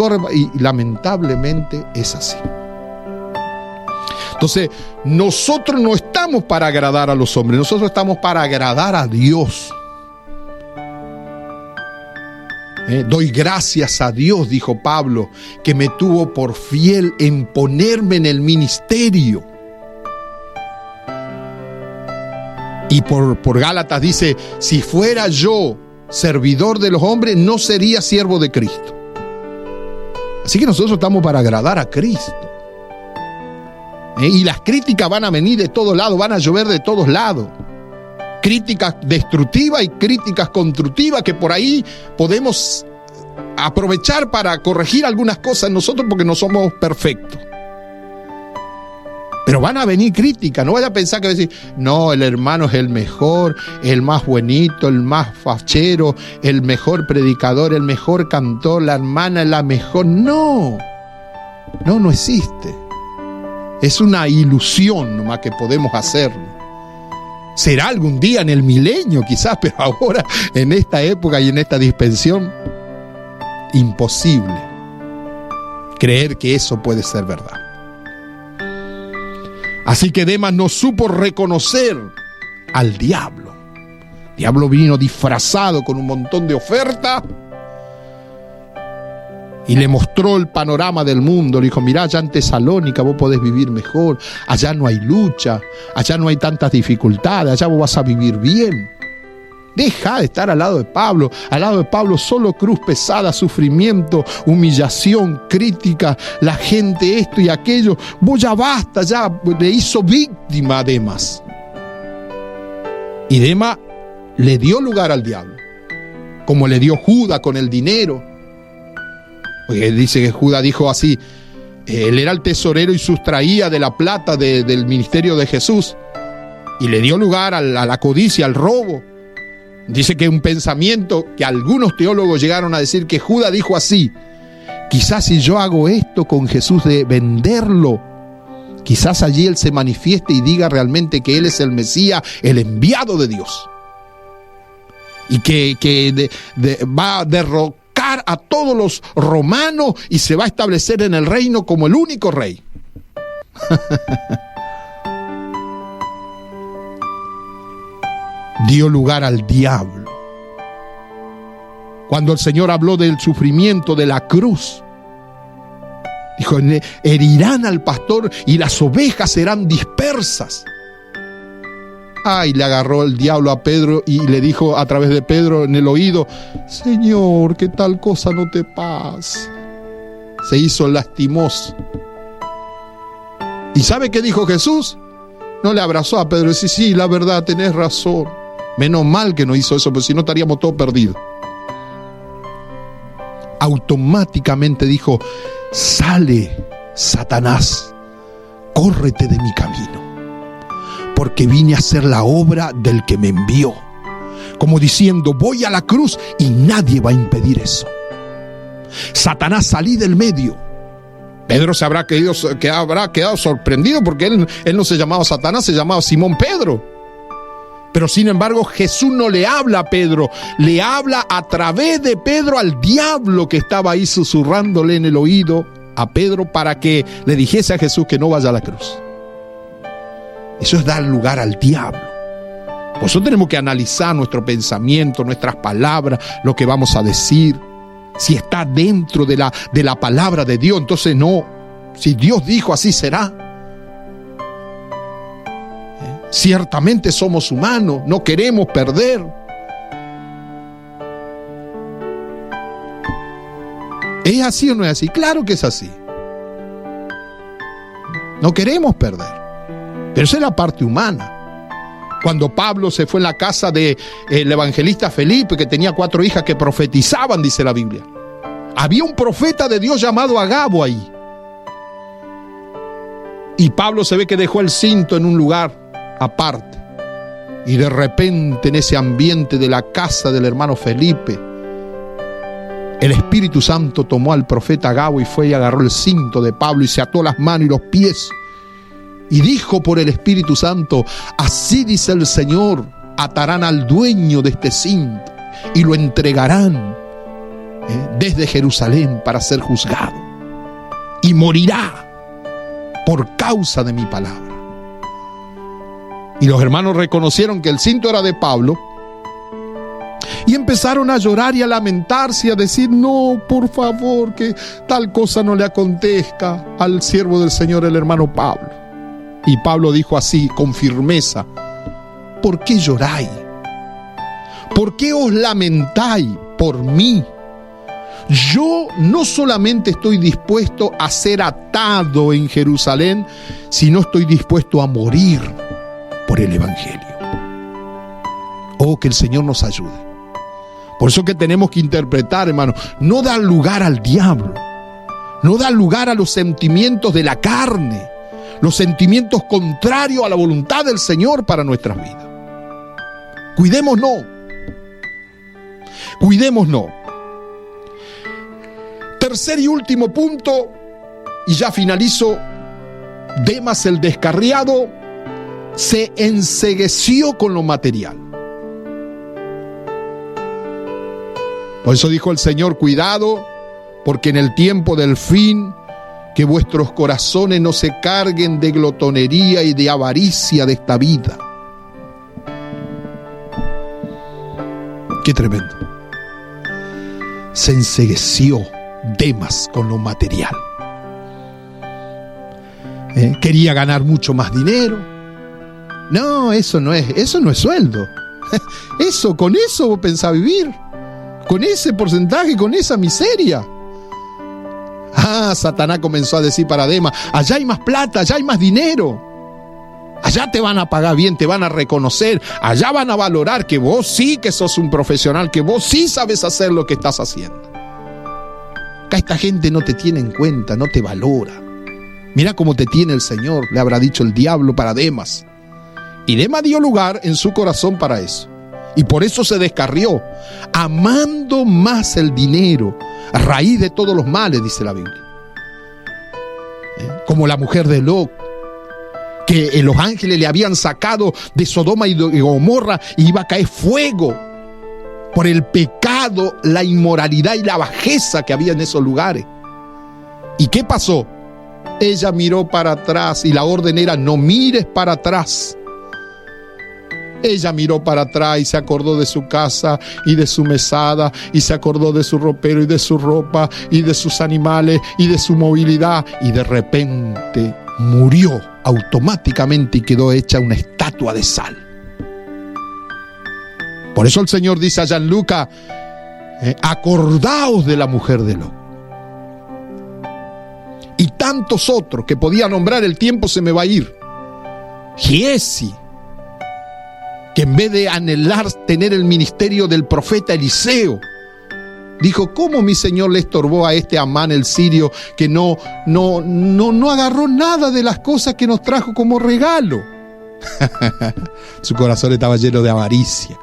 lamentablemente es así. Entonces, nosotros no estamos para agradar a los hombres, nosotros estamos para agradar a Dios. Doy gracias a Dios, dijo Pablo, que me tuvo por fiel en ponerme en el ministerio. Y por Gálatas dice, si fuera yo servidor de los hombres, no sería siervo de Cristo. Así que nosotros estamos para agradar a Cristo. Y las críticas van a venir de todos lados, van a llover de todos lados. Críticas destructivas y críticas constructivas que por ahí podemos aprovechar para corregir algunas cosas en nosotros porque no somos perfectos. Pero van a venir críticas, no vaya a pensar que va a decir, no, el hermano es el mejor, el más buenito, el más fachero, el mejor predicador, el mejor cantor, la hermana es la mejor. No existe. Es una ilusión nomás que podemos hacerlo. Será algún día en el milenio quizás, pero ahora en esta época y en esta dispensión, imposible creer que eso puede ser verdad. Así que Demas no supo reconocer al diablo. El diablo vino disfrazado con un montón de ofertas y le mostró el panorama del mundo. Le dijo, mirá, allá en Tesalónica vos podés vivir mejor, allá no hay lucha, allá no hay tantas dificultades, allá vos vas a vivir bien. Deja de estar al lado de Pablo. Al lado de Pablo solo cruz pesada, sufrimiento, humillación, crítica, la gente esto y aquello. Vos ya basta, ya le hizo víctima a Demas. Y Demas le dio lugar al diablo, como le dio Judas con el dinero. Porque dice que Judas dijo así, él era el tesorero y sustraía de la plata del ministerio de Jesús. y le dio lugar a la codicia, al robo. Dice que un pensamiento que algunos teólogos llegaron a decir que Judas dijo así: quizás si yo hago esto con Jesús de venderlo, quizás allí Él se manifieste y diga realmente que Él es el Mesías, el enviado de Dios. Y que va a derrocar a todos los romanos y se va a establecer en el reino como el único rey. Dio lugar al diablo. Cuando el Señor habló del sufrimiento de la cruz, dijo: herirán al pastor y las ovejas serán dispersas. Ay, le agarró el diablo a Pedro y le dijo a través de Pedro en el oído: Señor, que tal cosa no te pase. Se hizo lastimoso. ¿Y sabe qué dijo Jesús? No le abrazó a Pedro y dice: sí, la verdad, tenés razón. Menos mal que no hizo eso, porque si no estaríamos todos perdidos. Automáticamente dijo: sale, Satanás, córrete de mi camino, porque vine a hacer la obra del que me envió. Como diciendo: voy a la cruz y nadie va a impedir eso. Satanás, salí del medio. Pedro se habrá quedado sorprendido, porque él no se llamaba Satanás, se llamaba Simón Pedro. Pero sin embargo Jesús no le habla a Pedro, le habla a través de Pedro al diablo que estaba ahí susurrándole en el oído a Pedro para que le dijese a Jesús que no vaya a la cruz. Eso es dar lugar al diablo. Por eso tenemos que analizar nuestro pensamiento, nuestras palabras, lo que vamos a decir. Si está dentro de la palabra de Dios, entonces no. Si Dios dijo, así será. Ciertamente somos humanos, no queremos perder. ¿Es así o no es así? Claro que es así. No queremos perder. Pero esa es la parte humana. Cuando Pablo se fue en la casa del evangelista Felipe, que tenía 4 hijas que profetizaban, dice la Biblia. Había un profeta de Dios llamado Agabo ahí. Y Pablo se ve que dejó el cinto en un lugar aparte. Y de repente, en ese ambiente de la casa del hermano Felipe, el Espíritu Santo tomó al profeta Agabo y fue y agarró el cinto de Pablo y se ató las manos y los pies. Y dijo por el Espíritu Santo: así dice el Señor, atarán al dueño de este cinto y lo entregarán desde Jerusalén para ser juzgado. Y morirá por causa de mi palabra. Y los hermanos reconocieron que el cinto era de Pablo y empezaron a llorar y a lamentarse y a decir: no, por favor, que tal cosa no le acontezca al siervo del Señor, el hermano Pablo. Y Pablo dijo así, con firmeza: ¿por qué lloráis? ¿Por qué os lamentáis por mí? Yo no solamente estoy dispuesto a ser atado en Jerusalén, sino estoy dispuesto a morir por el Evangelio. Oh, que el Señor nos ayude. Por eso que tenemos que interpretar, hermano, no dar lugar al diablo, no dar lugar a los sentimientos de la carne, los sentimientos contrarios a la voluntad del Señor para nuestras vidas. Cuidémonos. Cuidémonos. Tercer y último punto, y ya finalizo. Demas el descarriado se encegueció con lo material. Por eso dijo el Señor: cuidado, porque en el tiempo del fin, que vuestros corazones no se carguen de glotonería y de avaricia de esta vida. Qué tremendo. Se encegueció Demas con lo material. Quería ganar mucho más dinero. No, eso no es sueldo. Con eso vos pensás vivir. Con ese porcentaje, con esa miseria. Satanás comenzó a decir para Demas: allá hay más plata, allá hay más dinero. Allá te van a pagar bien, te van a reconocer. Allá van a valorar que vos sí que sos un profesional, que vos sí sabes hacer lo que estás haciendo. Acá esta gente no te tiene en cuenta, no te valora. Mira cómo te tiene el Señor, le habrá dicho el diablo para Demas. Y Demas dio lugar en su corazón para eso. Y por eso se descarrió, amando más el dinero, a raíz de todos los males, dice la Biblia. Como la mujer de Lot, que los ángeles le habían sacado de Sodoma y de Gomorra y iba a caer fuego por el pecado, la inmoralidad y la bajeza que había en esos lugares. ¿Y qué pasó? Ella miró para atrás y la orden era: no mires para atrás. Ella miró para atrás y se acordó de su casa y de su mesada, y se acordó de su ropero y de su ropa y de sus animales y de su movilidad, y de repente murió automáticamente y quedó hecha una estatua de sal. Por eso el Señor dice allá en Lucas: acordaos de la mujer de Lot. Y tantos otros que podía nombrar, el tiempo se me va a ir. Giesi, que en vez de anhelar tener el ministerio del profeta Eliseo, dijo: ¿cómo mi Señor le estorbó a este Amán el sirio, que no agarró nada de las cosas que nos trajo como regalo? Su corazón estaba lleno de avaricia.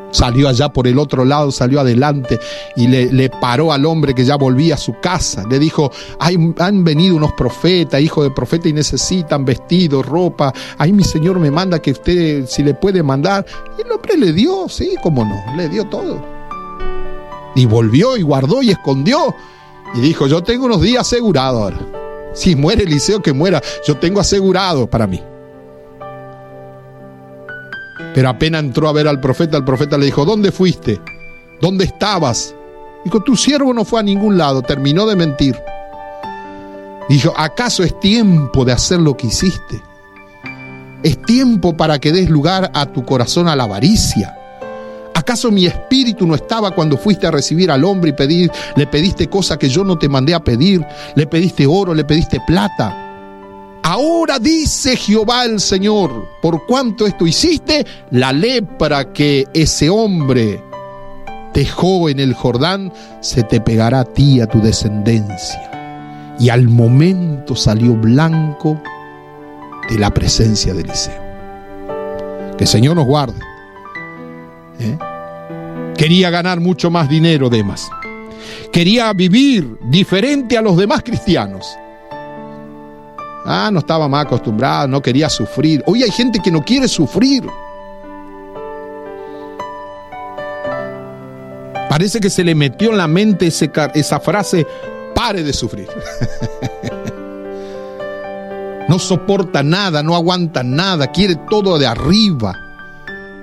Salió allá por el otro lado, salió adelante y le paró al hombre que ya volvía a su casa. Le dijo: han venido unos profetas, hijos de profeta, y necesitan vestidos, ropa. Ahí mi Señor me manda que usted, si le puede mandar. Y el hombre le dio, sí, cómo no, le dio todo. Y volvió y guardó y escondió. Y dijo: yo tengo unos días asegurados ahora. Si muere Eliseo, que muera, yo tengo asegurado para mí. Pero apenas entró a ver al profeta, el profeta le dijo: ¿dónde fuiste? ¿Dónde estabas? Dijo: tu siervo no fue a ningún lado. Terminó de mentir. Dijo: ¿acaso es tiempo de hacer lo que hiciste? ¿Es tiempo para que des lugar a tu corazón a la avaricia? ¿Acaso mi espíritu no estaba cuando fuiste a recibir al hombre y le pediste cosas que yo no te mandé a pedir? Le pediste oro, le pediste plata. Ahora dice Jehová el Señor: por cuanto esto hiciste, la lepra que ese hombre dejó en el Jordán se te pegará a ti y a tu descendencia. Y al momento salió blanco de la presencia de Eliseo. Que el Señor nos guarde. Quería ganar mucho más dinero, Demas. Quería vivir diferente a los demás cristianos. No estaba más acostumbrado, no quería sufrir. Hoy hay gente que no quiere sufrir. Parece que se le metió en la mente esa frase: pare de sufrir. No soporta nada, no aguanta nada, quiere todo de arriba.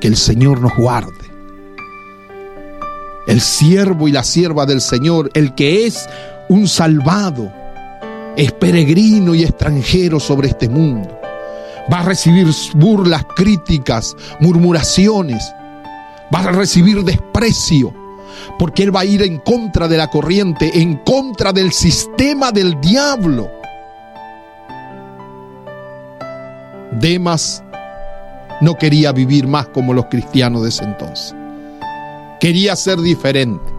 Que el Señor nos guarde. El siervo y la sierva del Señor, el que es un salvado, es peregrino y extranjero sobre este mundo. Va a recibir burlas, críticas, murmuraciones. Va a recibir desprecio, porque él va a ir en contra de la corriente, en contra del sistema del diablo. Demas no quería vivir más como los cristianos de ese entonces. Quería ser diferente.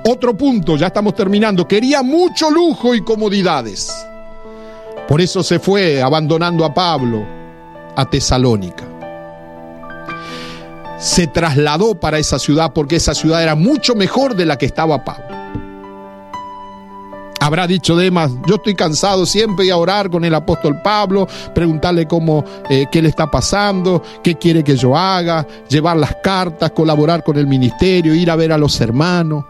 Otro punto, ya estamos terminando: quería mucho lujo y comodidades. Por eso se fue, abandonando a Pablo, a Tesalónica. Se trasladó para esa ciudad porque esa ciudad era mucho mejor de la que estaba Pablo. Habrá dicho Demas: yo estoy cansado siempre de orar con el apóstol Pablo, preguntarle qué le está pasando, qué quiere que yo haga, llevar las cartas, colaborar con el ministerio, ir a ver a los hermanos.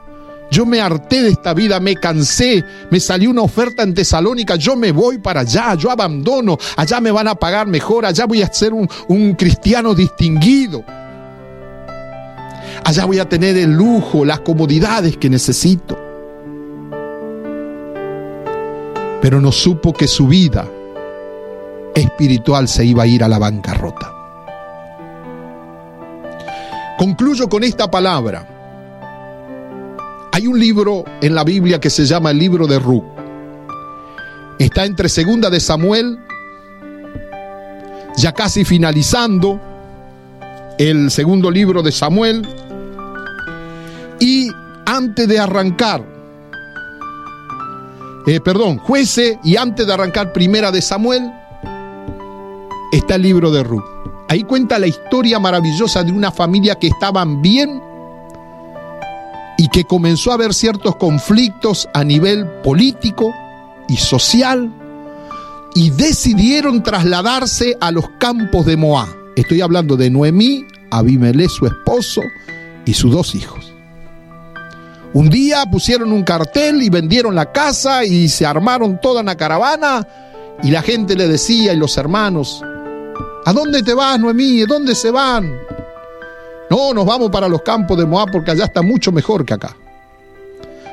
Yo me harté de esta vida, me cansé, me salió una oferta en Tesalónica, yo me voy para allá, yo abandono, allá me van a pagar mejor, allá voy a ser un cristiano distinguido. Allá voy a tener el lujo, las comodidades que necesito. Pero no supo que su vida espiritual se iba a ir a la bancarrota. Concluyo con esta palabra. Hay un libro en la Biblia que se llama el libro de Ruth. Está entre 2 de Samuel, ya casi finalizando el segundo libro de Samuel, y antes de arrancar, Jueces, y antes de arrancar 1 de Samuel, está el libro de Ruth. Ahí cuenta la historia maravillosa de una familia que estaban bien y que comenzó a haber ciertos conflictos a nivel político y social y decidieron trasladarse a los campos de Moab. Estoy hablando de Noemí, Abimelech, su esposo, y sus 2 hijos. Un día pusieron un cartel y vendieron la casa y se armaron toda una caravana y la gente le decía, y los hermanos: ¿a dónde te vas, Noemí? ¿A dónde se van? No, nos vamos para los campos de Moab porque allá está mucho mejor que acá.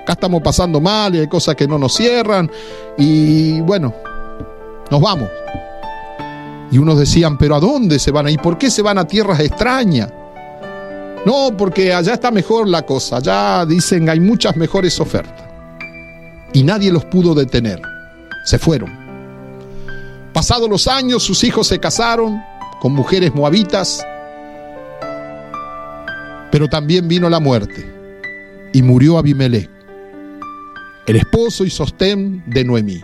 Acá estamos pasando mal y hay cosas que no nos cierran y bueno, nos vamos. Y unos decían: ¿pero a dónde se van? ¿Y por qué se van a tierras extrañas? No, porque allá está mejor la cosa. Allá dicen hay muchas mejores ofertas. Y nadie los pudo detener. Se fueron. Pasados los años, sus hijos se casaron con mujeres moabitas. Pero también vino la muerte. Y murió Abimelech, el esposo y sostén de Noemí.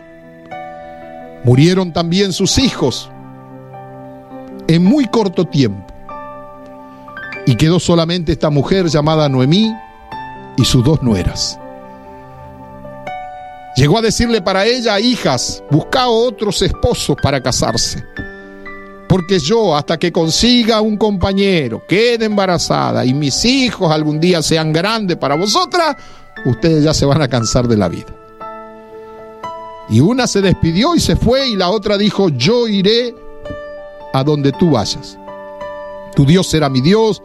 Murieron también sus hijos en muy corto tiempo. Y quedó solamente esta mujer llamada Noemí y sus 2 nueras. Llegó a decirle para ella: hijas, buscad otros esposos para casarse, porque yo, hasta que consiga un compañero, quede embarazada y mis hijos algún día sean grandes para vosotras, ustedes ya se van a cansar de la vida. Y una se despidió y se fue, y la otra dijo: yo iré a donde tú vayas. Tu Dios será mi Dios,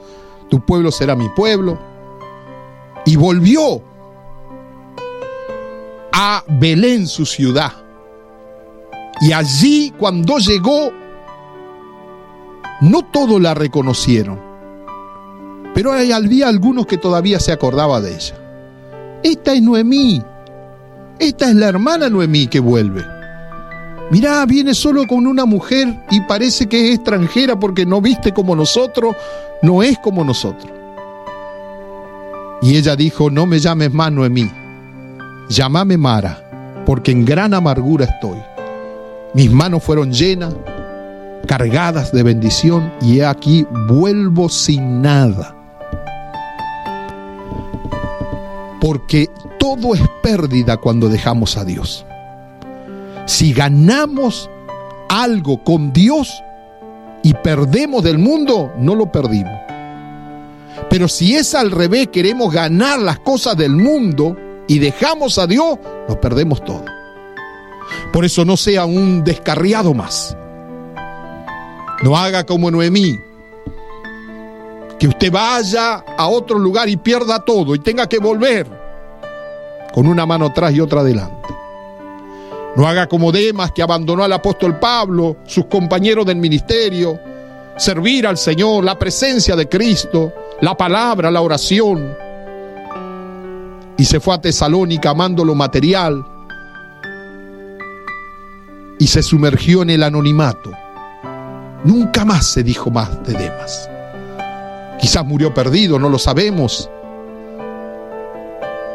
tu pueblo será mi pueblo. Y volvió a Belén, su ciudad. Y allí, cuando llegó, no todos la reconocieron, pero había algunos que todavía se acordaban de ella. Esta es Noemí, esta es la hermana Noemí que vuelve. Mirá, viene solo con una mujer y parece que es extranjera porque no viste como nosotros, no es como nosotros. Y ella dijo: no me llames más Noemí, llámame Mara, porque en gran amargura estoy. Mis manos fueron llenas, cargadas de bendición, y he aquí vuelvo sin nada. Porque todo es pérdida cuando dejamos a Dios. Si ganamos algo con Dios y perdemos del mundo, no lo perdimos. Pero si es al revés, queremos ganar las cosas del mundo y dejamos a Dios, lo perdemos todo. Por eso no sea un descarriado más. No haga como Noemí, que usted vaya a otro lugar y pierda todo y tenga que volver con una mano atrás y otra adelante. No haga como Demas, que abandonó al apóstol Pablo, sus compañeros del ministerio, servir al Señor, la presencia de Cristo, la palabra, la oración, y se fue a Tesalónica amando lo material y se sumergió en el anonimato. Nunca más se dijo más de Demas. Quizás murió perdido, no lo sabemos,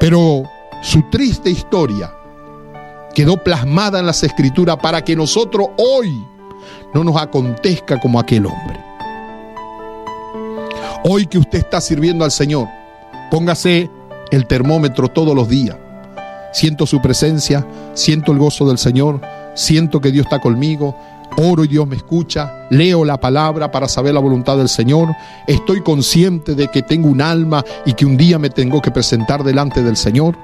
pero su triste historia quedó plasmada en las Escrituras para que nosotros hoy no nos acontezca como aquel hombre. Hoy que usted está sirviendo al Señor, póngase el termómetro todos los días. Siento su presencia, siento el gozo del Señor, siento que Dios está conmigo, oro y Dios me escucha, leo la palabra para saber la voluntad del Señor, estoy consciente de que tengo un alma y que un día me tengo que presentar delante del Señor.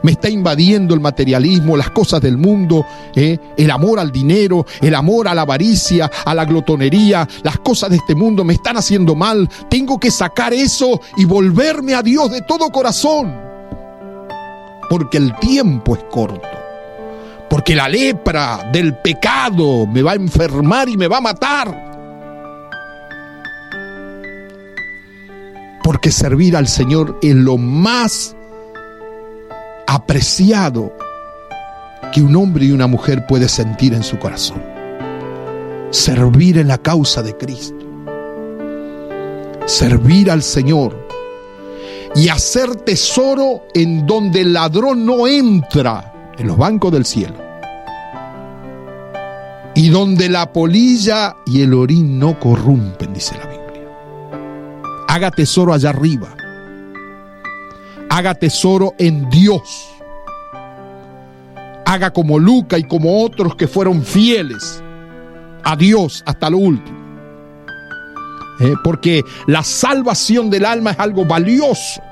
Me está invadiendo el materialismo, las cosas del mundo, el amor al dinero, el amor a la avaricia, a la glotonería. Las cosas de este mundo me están haciendo mal. Tengo que sacar eso y volverme a Dios de todo corazón. Porque el tiempo es corto. Porque la lepra del pecado me va a enfermar y me va a matar. Porque servir al Señor es lo más apreciado que un hombre y una mujer puede sentir en su corazón. Servir en la causa de Cristo, servir al Señor y hacer tesoro en donde el ladrón no entra, en los bancos del cielo. y donde la polilla y el orín no corrompen, dice la Biblia. Haga tesoro allá arriba. Haga tesoro en Dios. Haga como Lucas y como otros que fueron fieles a Dios hasta lo último. Porque la salvación del alma es algo valioso.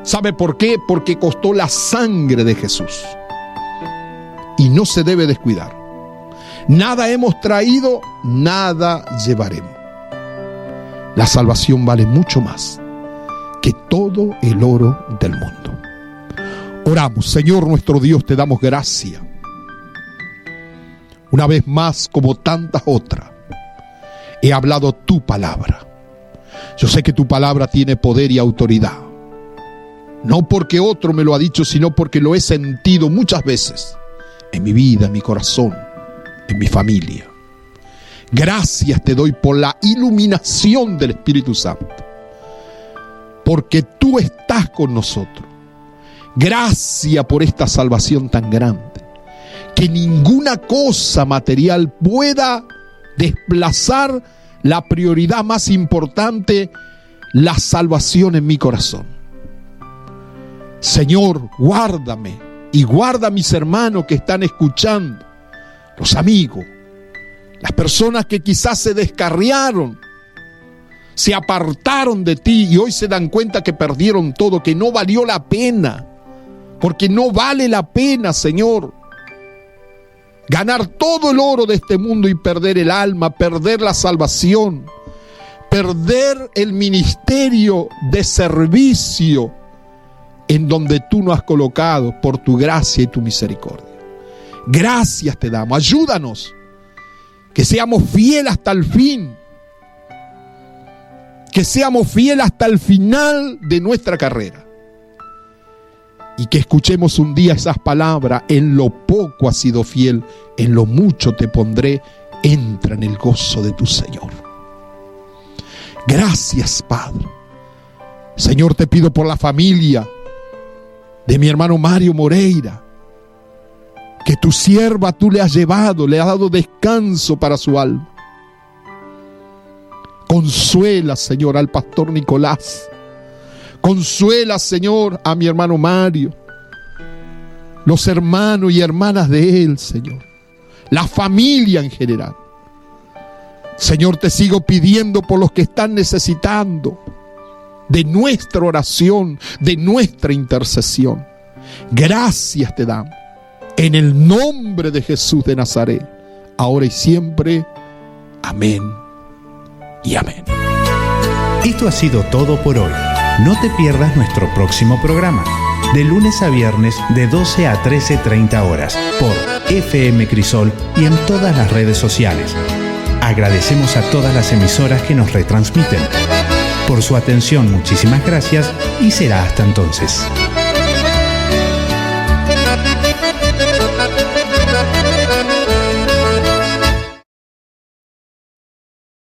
¿Sabe por qué? Porque costó la sangre de Jesús. Y no se debe descuidar. Nada hemos traído, nada llevaremos. La salvación vale mucho más que todo el oro del mundo. Oramos. Señor nuestro Dios, te damos gracia. Una vez más, como tantas otras, he hablado tu palabra. Yo sé que tu palabra tiene poder y autoridad. No porque otro me lo ha dicho, sino porque lo he sentido muchas veces en mi vida, en mi corazón, en mi familia. Gracias te doy por la iluminación del Espíritu Santo, porque tú estás con nosotros. Gracias por esta salvación tan grande, que ninguna cosa material pueda desplazar la prioridad más importante, la salvación en mi corazón. Señor, guárdame y guarda a mis hermanos que están escuchando, los amigos, las personas que quizás se descarriaron, se apartaron de ti y hoy se dan cuenta que perdieron todo, que no valió la pena, porque no vale la pena, Señor, ganar todo el oro de este mundo y perder el alma, perder la salvación, perder el ministerio de servicio en donde tú nos has colocado por tu gracia y tu misericordia. Gracias te damos, ayúdanos, que seamos fieles hasta el fin, que seamos fieles hasta el final de nuestra carrera y que escuchemos un día esas palabras: en lo poco has sido fiel, en lo mucho te pondré, entra en el gozo de tu Señor. Gracias, Padre. Señor, te pido por la familia de mi hermano Mario Moreira, que tu sierva tú le has llevado, le has dado descanso para su alma. Consuela, Señor, al pastor Nicolás. Consuela, Señor, a mi hermano Mario, los hermanos y hermanas de él, Señor, la familia en general. Señor, te sigo pidiendo por los que están necesitando de nuestra oración, de nuestra intercesión. Gracias te damos. En el nombre de Jesús de Nazaret, ahora y siempre. Amén y amén. Esto ha sido todo por hoy. No te pierdas nuestro próximo programa, de lunes a viernes de 12 a 13:30 horas, por FM Crisol y en todas las redes sociales. Agradecemos a todas las emisoras que nos retransmiten. Por su atención, muchísimas gracias y será hasta entonces.